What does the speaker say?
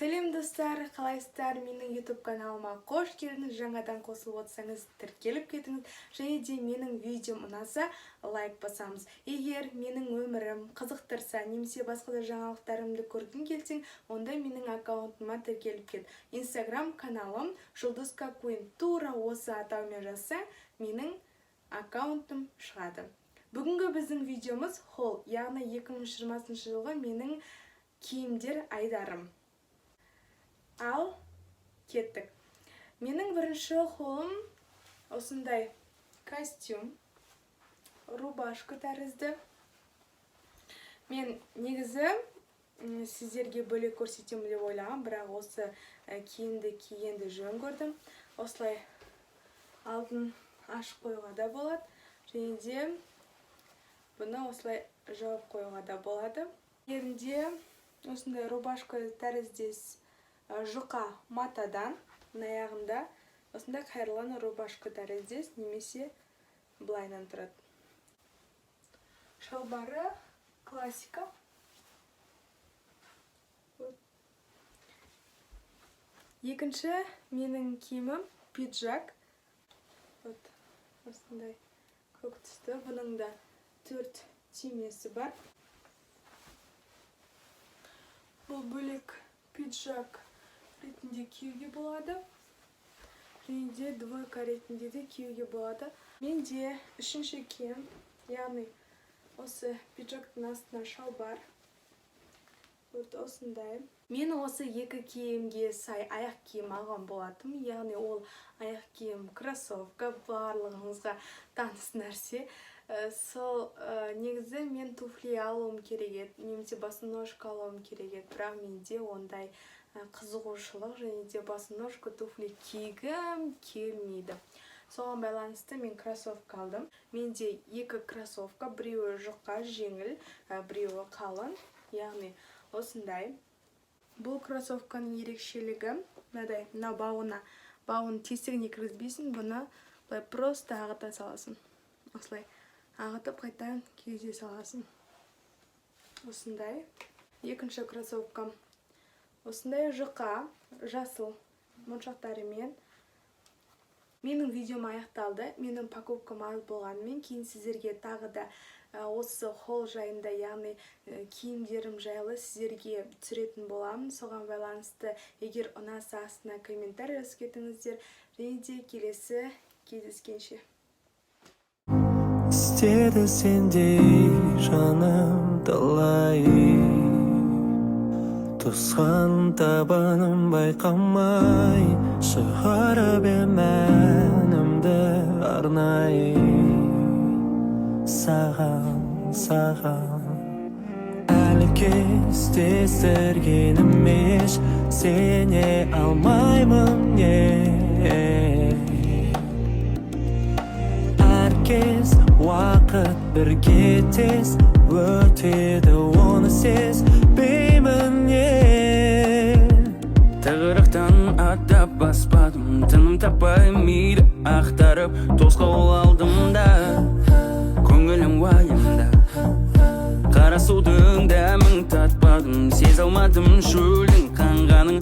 Сәлем достар, қалайсыздар? Менің YouTube каналыма қош келдіңіз. Жаңадан қосылып отырсаңыз, тіркеліп кетіңіз. Және де менің видеом ұнаса, лайк басамыз. Егер менің өмірім қызықтырса, немесе басқа да жаңалықтарымды көргің келсең, онда менің аккаунтыма тіркеліп кет. Instagram каналым Жұлдыз Какуин. Тура осы атаумен жазса, менің аккаунтым шығады. Бүгінгі біздің видеомыз холл, яғни 2020 жылғы менің киімдер айдарым. Ал кеттік. Менің бірінші холлым осындай костюм, рубашка тәрізді. Мен негізі сіздерге бөлек көрсетемін деп ойлағам, бірақ осы киімді кигенді жөн көрдім. Осылай алдын ашып қоюға да болады, және де бұны осылай жауып қоюға да болады. Ерінде осындай рубашка тәріздес жұқа матадан, аяғында осындай қайырлан рубашка тәріздес, немесе былайынан тұрады. Шалбары классика. Екінші менің киімім пиджак. Осындай көк түсті. Бұның да 4 түймесі бар. Бұл бөлек пиджак ретінде киюге болады. Және де двойка ретінде де киюге болады. Менде үшінші киім, яғни осы пиджактың астына шалбар. Осындай. Мен осы екі киімге сай аяқ киім алған болатым. Яғни ол аяқ киім, кроссовка, барлығыңызға таныс нәрсе. Сол негізі мен туфли алуым керек еді, немесе босоножка алуым керек еді, бірақ менде ондай қызығушылық және де босоножка туфли кигім келмейді. Соған байланысты мен кроссовка алдым. Менде екі кроссовка, біреуі жұқа, жеңіл, біреуі қалың, яғни осындай. Бұл кроссовканың ерекшелігі мынадай, мына бауын тесігіне кіргізбейсің, бұны просто ағыта саласың. Осылай ағытып қайтадан киюге саласың. Осындай. Екінші кроссовкам осындай жұқа, жасыл моншақтарымен. Менің видеом аяқталды. Менің покупкам аз болғанымен, кейін сіздерге тағы да осы холл жайында, яғни киімдерім жайлы сіздерге түсіретін боламын. Соған байланысты, егер ұнаса астына комментарий жазып кетіңіздер. Және де келесі кездескенше. İstedi sendей жаным талай, тосқан табаным байқамай, шығарып мәнімді арнай. Саған әлі кездестіргенім еш, сене алмаймын Әркез уақыт бірге тез өтеді, оны сезбеймін Тығырықтан аттап баспадым, тыным таппай мейлі ақтарып тосқауыл алдым да, көңілім уайымда. Қара судың дәмін татпадым, сезе алмадым шөлдің қанғаның.